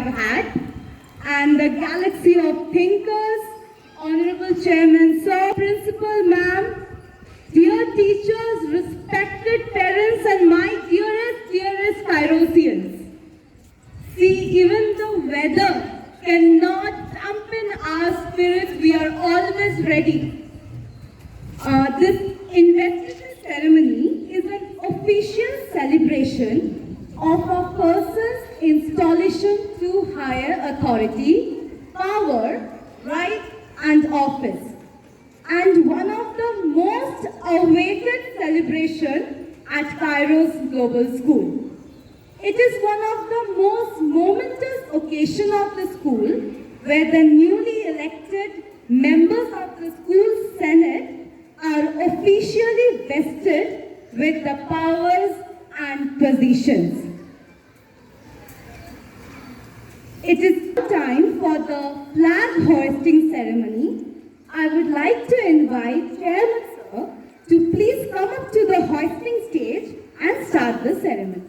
have had, and the galaxy of thinkers, Honorable Chairman Sir, Principal Ma'am, dear teachers, respected parents, and my dearest Kairosians. See, even the weather cannot dampen our spirits. We are always ready. This investiture ceremony is an official celebration of a person's installation to higher authority, power, right, and office. And one of the most awaited celebrations at Kairos Global School. It is one of the most momentous occasions of the school where the newly elected members of the school senate are officially vested with the powers and positions. It is time for the flag hoisting ceremony. I would like to invite Chairman Sir to please come up to the hoisting stage and start the ceremony.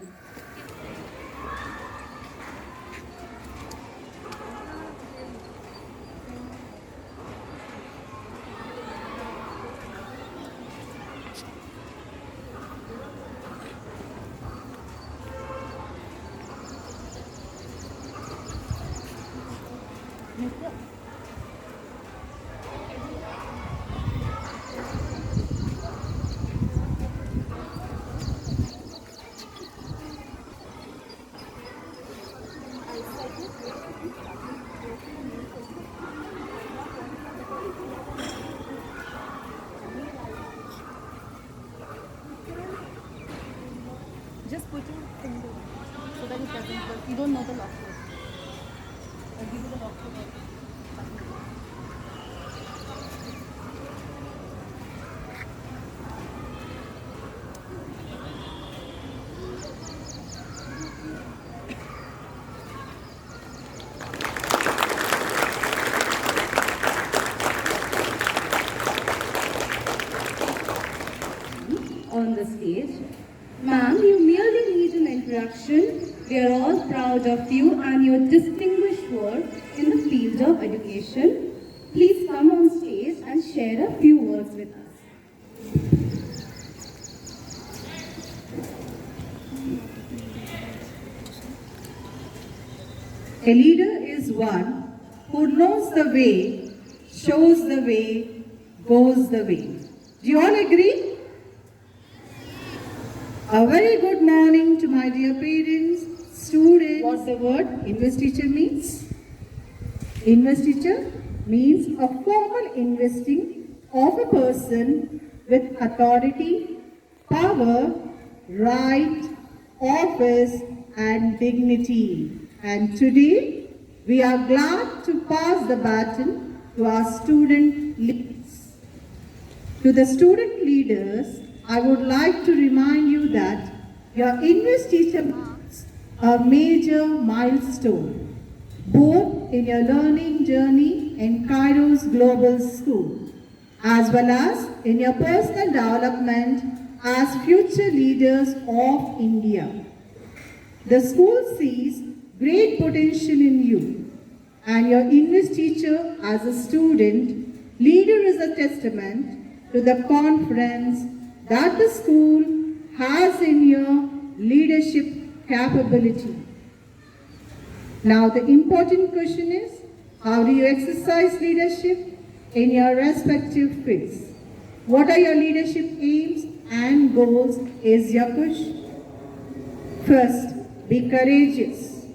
Just put your finger so that it doesn't work. You don't know the lock code. I'll give you the lock code. On the stage. Ma'am, you merely need an introduction. We are all proud of you and your distinguished work in the field of education. Please come on stage and share a few words with us. A leader is one who knows the way, shows the way, goes the way. Do you all agree? A very good morning to my dear parents, students. What the word investiture means? Investiture means a formal investing of a person with authority, power, right, office and dignity. And today we are glad to pass the baton to our student leaders. To the student leaders, I would like to remind you that your investiture marks a major milestone, both in your learning journey in Kairos Global School, as well as in your personal development as future leaders of India. The school sees great potential in you, and your investiture as a student leader is a testament to the confidence that the school has in your leadership capability. Now the important question is, how do you exercise leadership in your respective fields? What are your leadership aims and goals is your question. First, be courageous.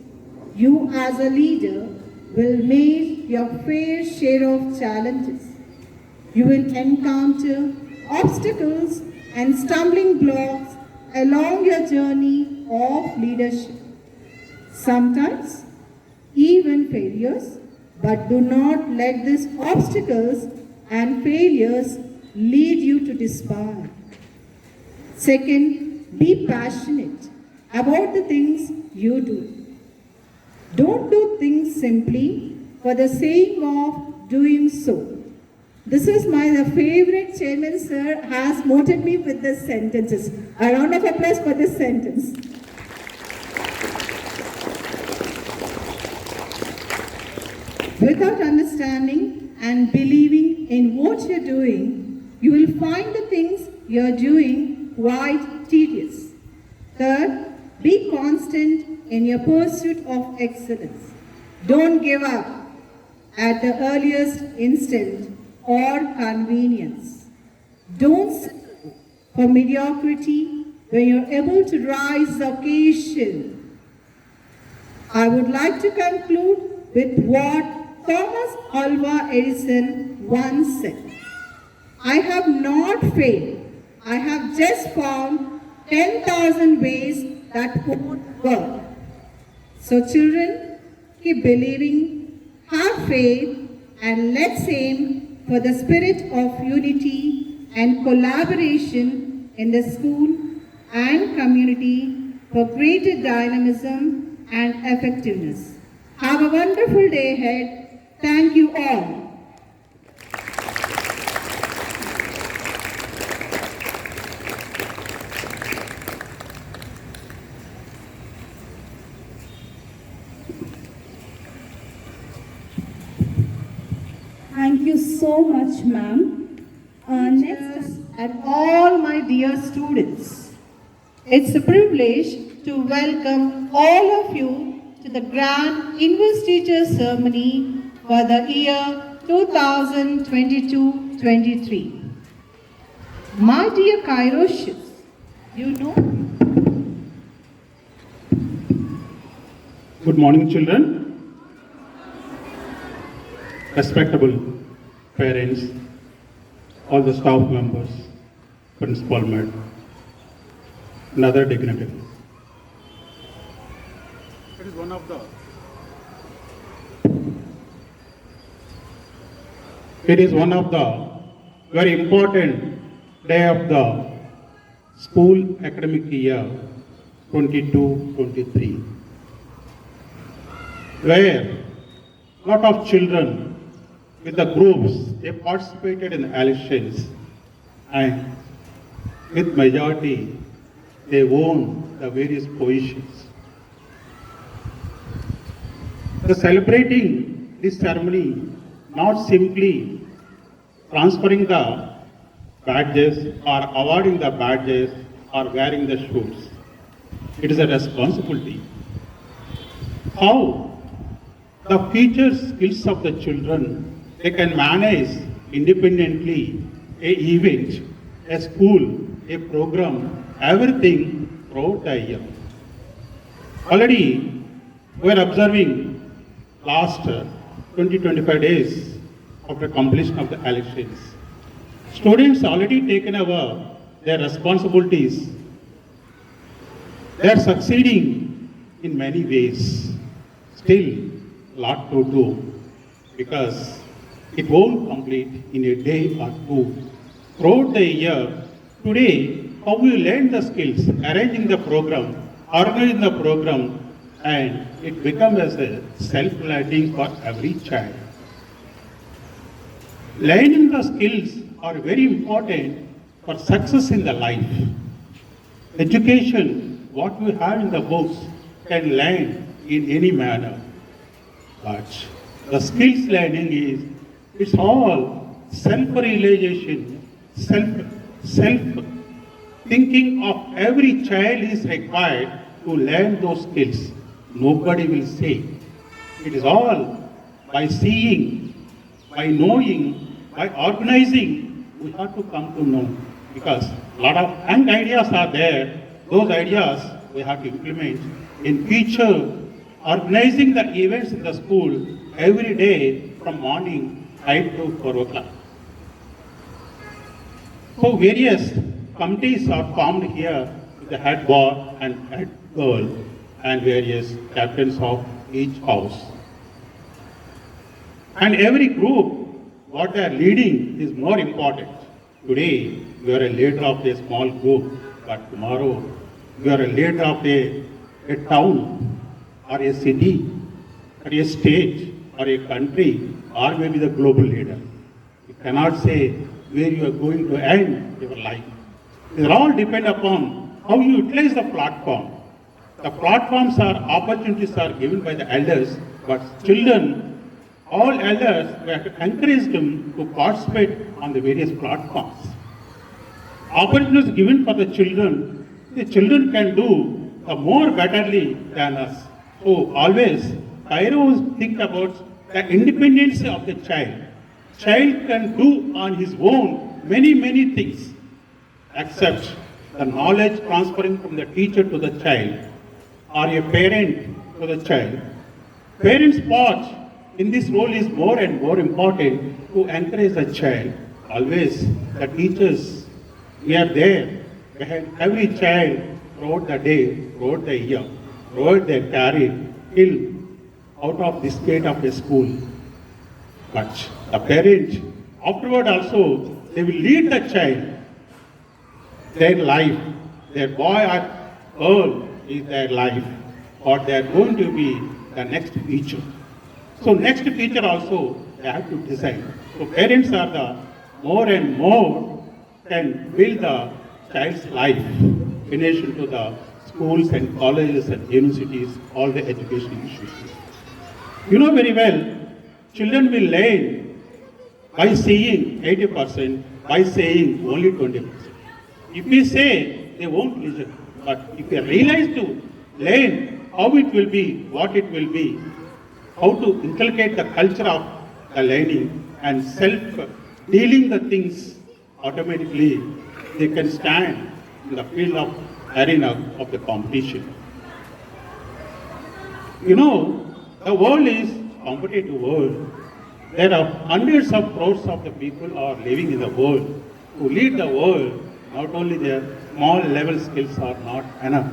You as a leader will make your fair share of challenges. You will encounter obstacles and stumbling blocks along your journey of leadership. Sometimes even failures, but do not let these obstacles and failures lead you to despair. Second, be passionate about the things you do. Don't do things simply for the sake of doing so. This is my favorite chairman, sir, has motivated me with this sentences. A round of applause for this sentence. Without understanding and believing in what you're doing, you will find the things you're doing quite tedious. Third, be constant in your pursuit of excellence. Don't give up at the earliest instant or convenience. Don't settle for mediocrity when you're able to rise the occasion. I would like to conclude with what Thomas Alva Edison once said. I have not failed. I have just found 10,000 ways that won't work. So children, keep believing, have faith, and let's aim for the spirit of unity and collaboration in the school and community for greater dynamism and effectiveness. Have a wonderful day ahead. Thank you all. Thank you so much, ma'am. Next. And all my dear students, it's a privilege to welcome all of you to the grand Investiture ceremony for the year 2022-23. My dear Kairosians, you know. Good morning, children. Respectable parents, all the staff members, principal madam, and other dignitaries. It is one of the very important day of the school academic year 22-23, where a lot of children with the groups, they participated in elections, and with majority, they won the various positions. The celebrating this ceremony, not simply transferring the badges or awarding the badges or wearing the shoes. It is a responsibility. How the future skills of the children, they can manage independently a event, a school, a program, everything throughout the year. Already we are observing last 20-25 days after completion of the elections. Students already taken over their responsibilities. They are succeeding in many ways. Still, lot to do, because it won't complete in a day or two. Throughout the year, today, how we learn the skills, arranging the program, organizing the program, and it becomes as a self-learning for every child. Learning the skills are very important for success in the life. Education, what we have in the books, can learn in any manner. But the skills learning is, it's all self-realization, self-thinking of every child is required to learn those skills. Nobody will say. It is all by seeing, by knowing, by organizing, we have to come to know. Because a lot of young ideas are there, those ideas we have to implement in future. Organizing the events in the school every day from morning 8 to 4 o'clock. So various committees are formed here with the head boy and head girl and various captains of each house. And every group, what they are leading is more important. Today, we are a leader of a small group, but tomorrow, we are a leader of a town, or a city, or a state, or a country, or maybe the global leader. You cannot say where you are going to end your life. It all depend upon how you utilize the platform. The platforms are, opportunities are given by the elders, but children all elders, we have to encourage them to participate on the various platforms. Opportunities given for the children can do more betterly than us. So always, Kairos think about the independence of the child. Child can do on his own many things, except the knowledge transferring from the teacher to the child or a parent to the child. Parents' part in this role is more and more important to encourage the child. Always, the teachers, we are there behind every child throughout the day, throughout the year, throughout their career, till out of this gate of a school. But the parent, afterward also, they will lead the child, their life, their boy or girl is their life, or they are going to be the next future. So next future also, they have to decide. So parents are the more and more can build the child's life in addition to the schools and colleges and universities, all the education issues. You know very well, children will learn by seeing 80%, by saying only 20%. If we say, they won't listen. But if they realize to learn how it will be, what it will be, how to inculcate the culture of the learning and self-dealing the things, automatically they can stand in the field of arena of the competition. You know, the world is competitive world. There are hundreds of crores of the people are living in the world. To lead the world, not only their small level skills are not enough.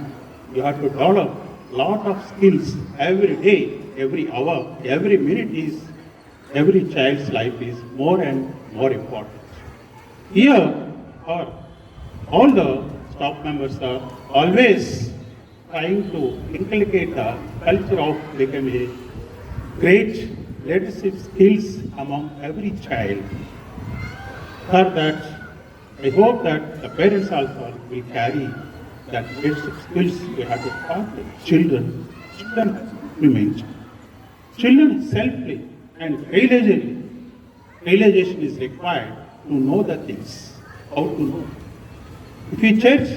You have to develop lot of skills every day, every hour, every minute is, every child's life is more and more important. Here are all the staff members are always trying to inculcate the culture of becoming a great leadership skills among every child. For that, I hope that the parents also will carry that leadership skills we have to taught the children. Children remain. Children selfly and realization is required to know the things, how to know. If you search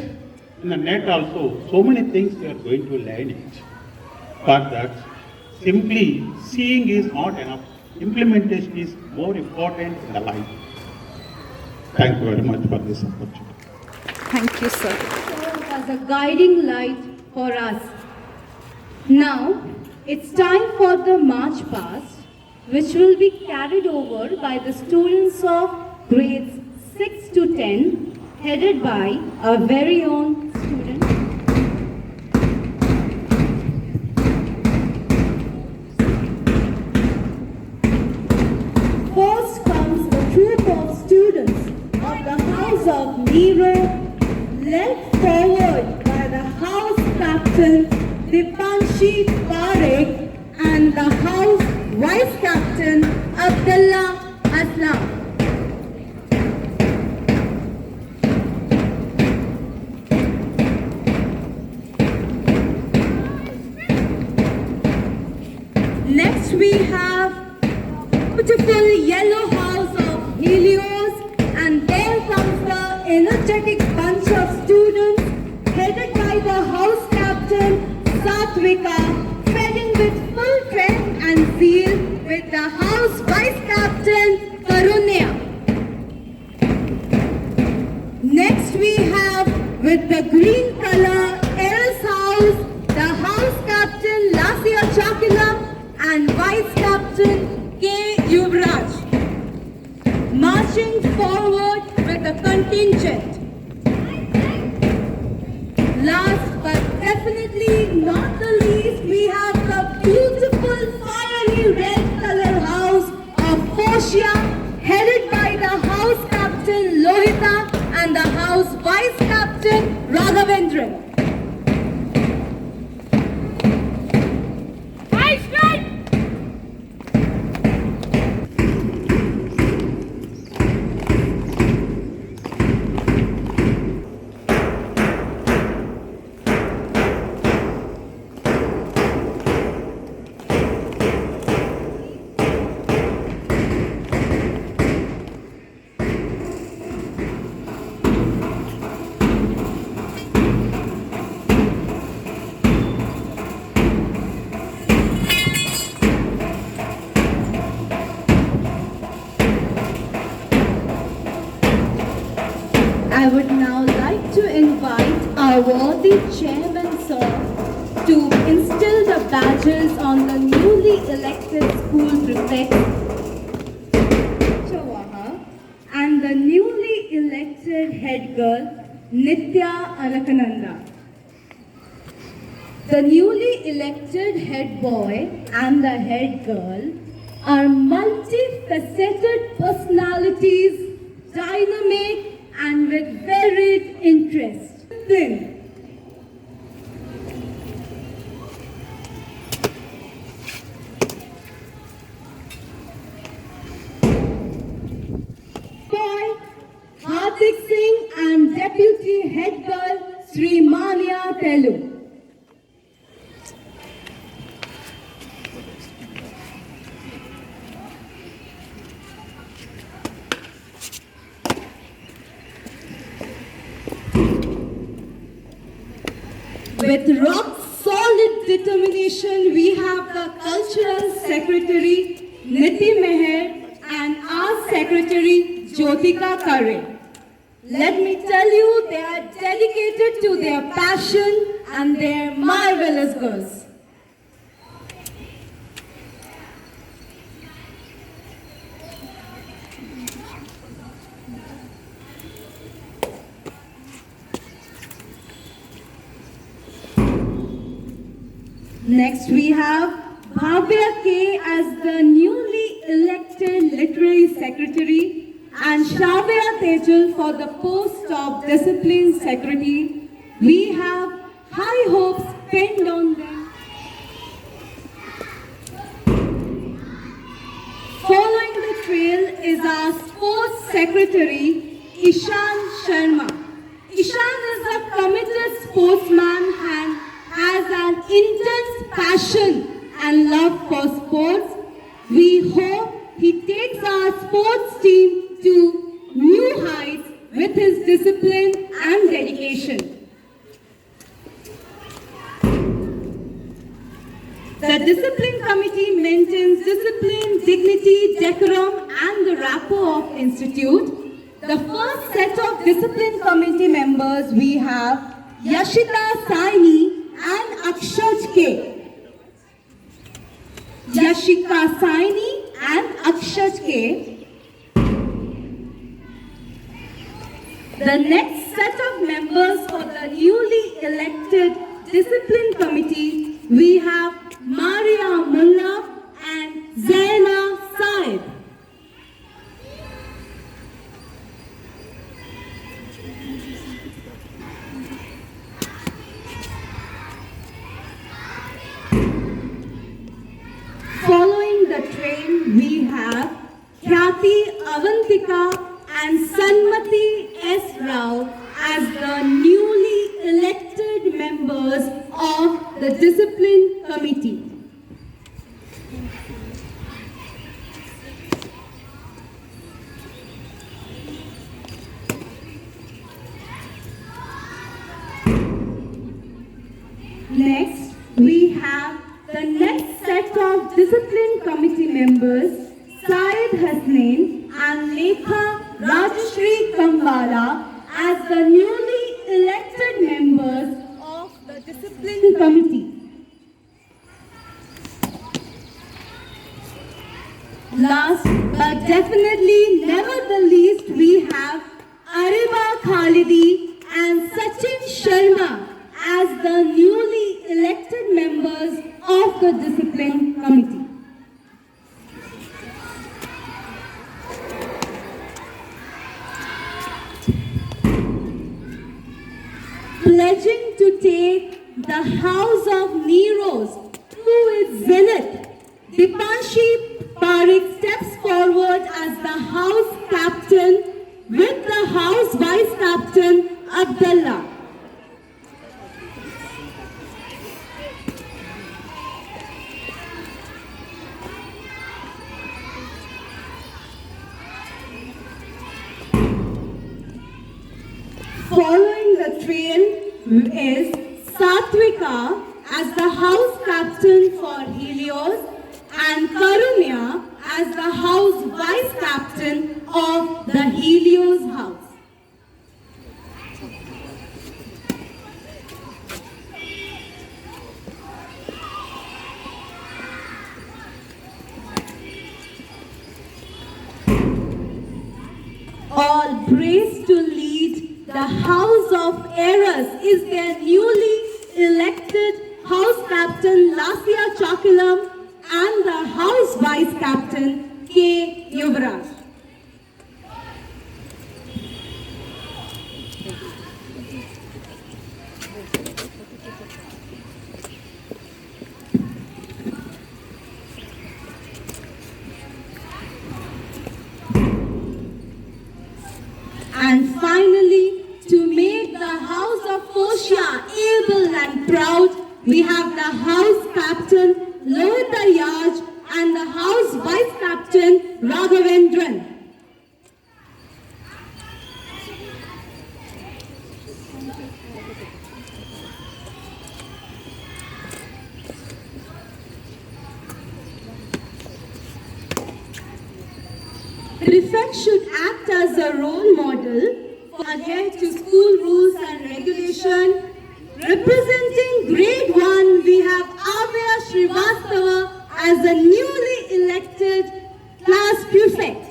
in the net also, so many things you are going to learn it. But that simply seeing is not enough. Implementation is more important in the life. Thank you very much for this opportunity. Thank you, sir. As a guiding light for us. Now, it's time for the march past, which will be carried over by the students of grades 6 to 10, headed by our very own student. First comes a troop of students of the house of Nero, led forward by the house captain Dipanshi Parekh and the house vice captain Abdullah Aslam. Next we have beautiful yellow house of Helios, and there comes the energetic bunch of students headed by the house captain Satvika, feding with full strength and zeal with the house vice captain Karunya. Next we have with the green color L's house, the house captain Lasya Chakila and vice captain 𝐂𝐤𝐴𝐺𝐺. Marching forward with the contingent. Last but definitely not the least, we have the beautiful fiery red color house of Koshia, headed by the house captain Lohita and the house vice captain Raghavendra. I would now like to invite our worthy chairman, sir, to instill the badges on the newly elected school prefect, Chawaha, and the newly elected head girl, Nitya Alakananda. The newly elected head boy and the head girl are multifaceted personalities, dynamic and with varied interests. Boy Hardik Singh and Deputy Head Girl Sri Mania Telu. With rock solid determination, we have the Cultural Secretary Niti Meher and our Secretary Jyotika Kare. Let me tell you, they are dedicated to their passion and they are marvelous girls. Next we have Bhavya K as the newly elected Literary Secretary and Shravya Tejal for the post of Discipline Secretary. We have high hopes pinned on them. Following the trail is our Sports Secretary Ishan Sharma. Ishan is a committed sportsman and has an intense passion and love for sports. We hope he takes our sports team to new heights with his discipline and dedication. The Discipline Committee maintains discipline, dignity, decorum and the rapport of Institute. The first set of Discipline Committee members we have Yashita Saini and 𝐂𝐭𝐡. Yashika Saini and 𝐂𝐭𝐡. The next set of members for the newly elected Discipline Committee, we have Maria Mullah and Zaina Saib. Following the train, we have Khyati Avantika and Sanmati S. Rao as the newly elected members of the Discipline Committee. Next, we have the next set of Discipline Committee members, Syed Hasnain and Lekha Rajashri Kambala as the newly elected members of the Discipline Committee. Last but definitely never the least, we have Ariba Khalidi and Sachin Sharma as the newly elected members of the Discipline Committee. Pledging to take the House of Neros to its zenith, Dipanshi Parikh steps forward as the House Captain with the House Vice Captain Abdullah. Following the train is Satvika as the House Captain for Helios and Karunya as the House Vice Captain of the Helios House. all braced to lead the House of Heiress is their newly elected House Captain 𝐂𝐤𝐭𝐡 and the House Vice Captain 𝐂𝐤𝐿𝐻. And finally, to make the House of 𝐂𝐭 able and proud, we have the House Captain 𝐵𝐻𝐷𝐻𝐵 and the House Vice Captain Raghavendran. Prefect should act as a role model for adhere to school rules and regulation. Representing grade 1, we have 𝐰𝐢𝐭𝐡 as the newly elected class prefect.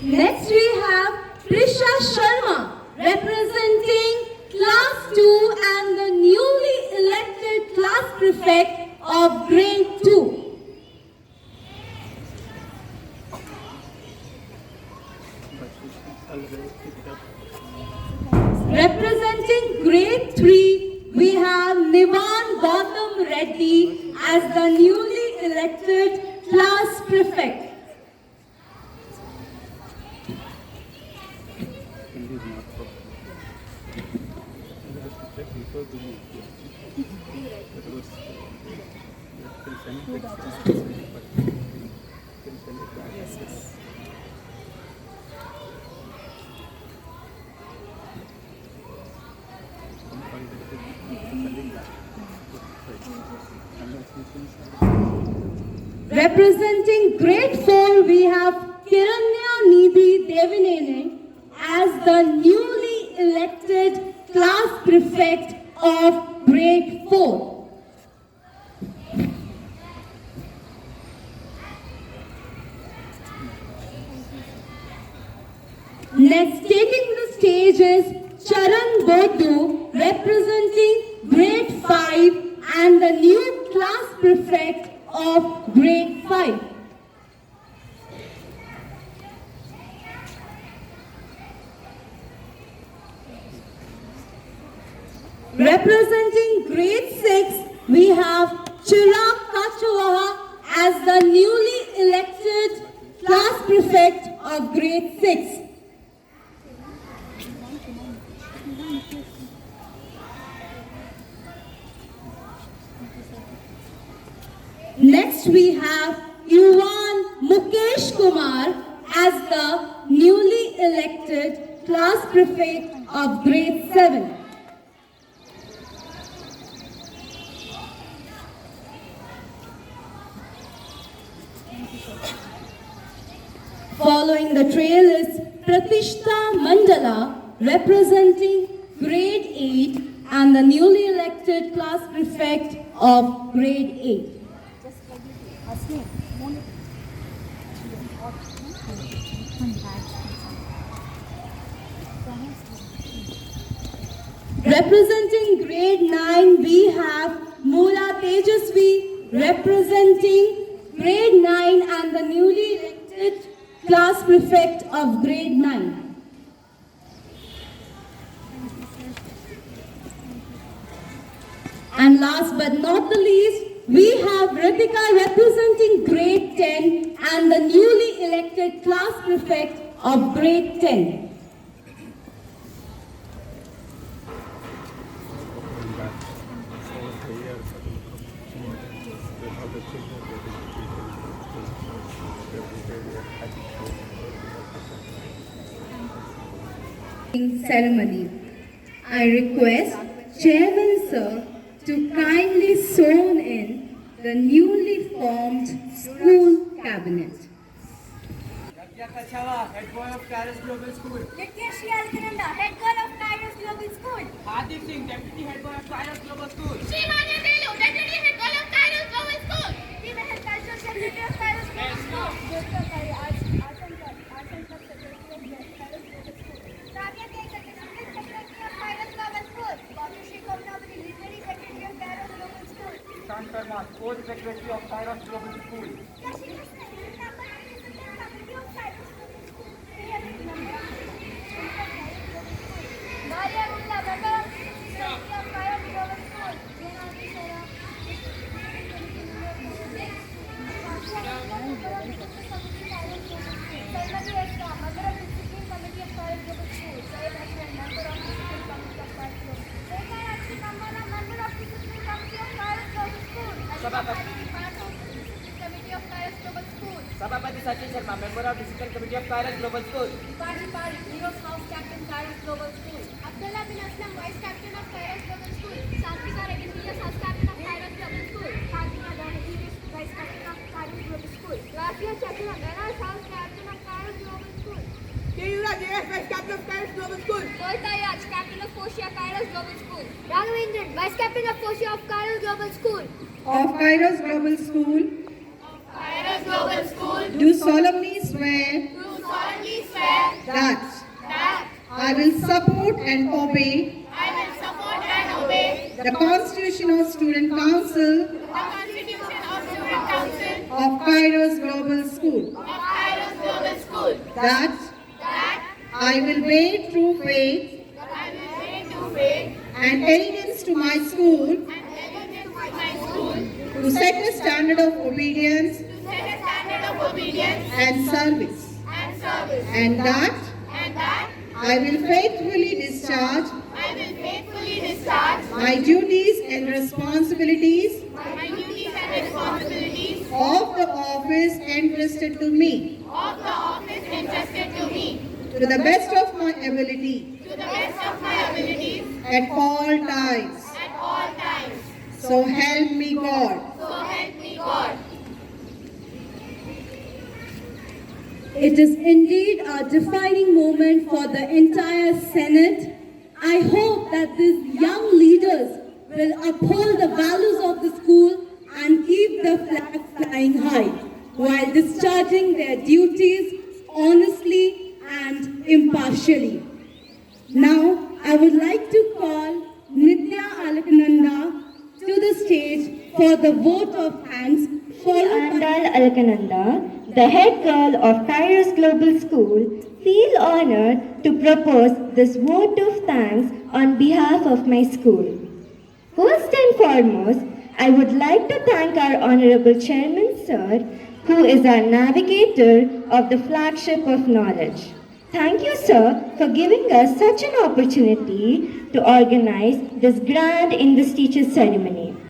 Next we have Prisha Sharma representing class 2 and the newly elected class prefect of grade 2. Representing grade 3, we have Nivan Gautam Reddy as the newly elected class prefect. Representing grade 4, we have Kiranya Nidhi Devinene as the newly elected class prefect of grade 4. Next, taking the stage is Charan Bodhu representing grade 5 and the new class prefect of grade 5. Representing grade 6, we have Chirag Kachwaha as the newly elected class prefect of grade 6. Next we have Yuvan Mukesh Kumar as the newly elected class prefect of grade 7. Following the trail is Pratishta Mandala representing grade 8 and the newly elected class prefect of grade 8. Representing grade 9, we have Moola Tejasvi representing grade 9 and the newly elected class prefect of grade 9. And last but not the least, we have Ritika representing grade 10 and the newly elected class prefect of grade 10. Ceremony. I request Chairman Sir to kindly sworn in the newly formed school cabinet. Head boy of Kairos Global School. 𝐂𝐭𝐡, head girl of Kairos Global School. Hardik Singh, deputy head boy of Kairos Global School. Shivanya Delu, deputy head girl of Kairos Global School. Female cultural secretary of Kairos Global School. Jyotika Kai, arts and club secretary of Kairos Global School. Rabia K, assistant secretary of Kairos Global School. Bhavishri Komnavati, literary secretary of Kairos Global School. Ishan Sharma, fourth secretary of Kairos Global School. Yashi Krishna, unit number 97, committee of Kairos Global School. Priya number of Maria Gupta, member of Secretary of Kairos Global School. Janani Sara, Saimati Esther, member of Discipline Committee of Kairos Global School. Syed Ashwin, member of Discipline Committee of Kairos Global School. Rekha Yashi Kambala, member of Discipline Committee of Kairos Global School. Ashifa Padhi, part of Discipline Committee of Kairos Global School. Sabapati Sachin Sharma, member of Discipline Committee of Kairos Global School. Pari Pari, Heroes House Captain, Kairos Global School. Abdullah bin Aslam, Vice Captain of Kairos Global School. Satvika Reddy, House Captain of Kairos Global School. Fatima Dahidi, Vice Captain of Kairos Global School. Rafia Chakra, House Captain of Kairos Global School. Keira JS, Vice Captain of Kairos Global School. Golta Yaj, Captain of Foshia, Kairos Global School. Raghavendran, Vice Captain of Foshia of Kairos Global School. Of Kairos Global School, Kairos Global School. do solemnly swear Do solemnly swear that that I will support and obey I will support and obey the Constitution of Student Council the Constitution of Student Council of Kairos Global School, of Kairos Global School. that That I will bear true faith I will bear true faith and allegiance to my school, and allegiance to my school, to set a standard of obedience to set a standard of obedience and service, and service, and that and that I will faithfully discharge I will faithfully discharge my duties and responsibilities my duties and responsibilities of the office entrusted to me of the office entrusted to me to the best of my ability to the best of my abilities at all times. at all times. So help me God. So help me God. It is indeed a defining moment for the entire Senate. I hope that these young leaders will uphold the values of the school and keep the flag flying high while discharging their duties honestly and impartially. Now, I would like to call Nitya Alaknanda to the stage for the vote of thanks, followed by Andal Alkananda, the head girl of Kairos Global School, feel honored to propose this vote of thanks on behalf of my school. First and foremost, I would like to thank our Honorable Chairman Sir, who is our navigator of the flagship of knowledge. Thank you, sir, for giving us such an opportunity to organize this grand Investiture ceremony.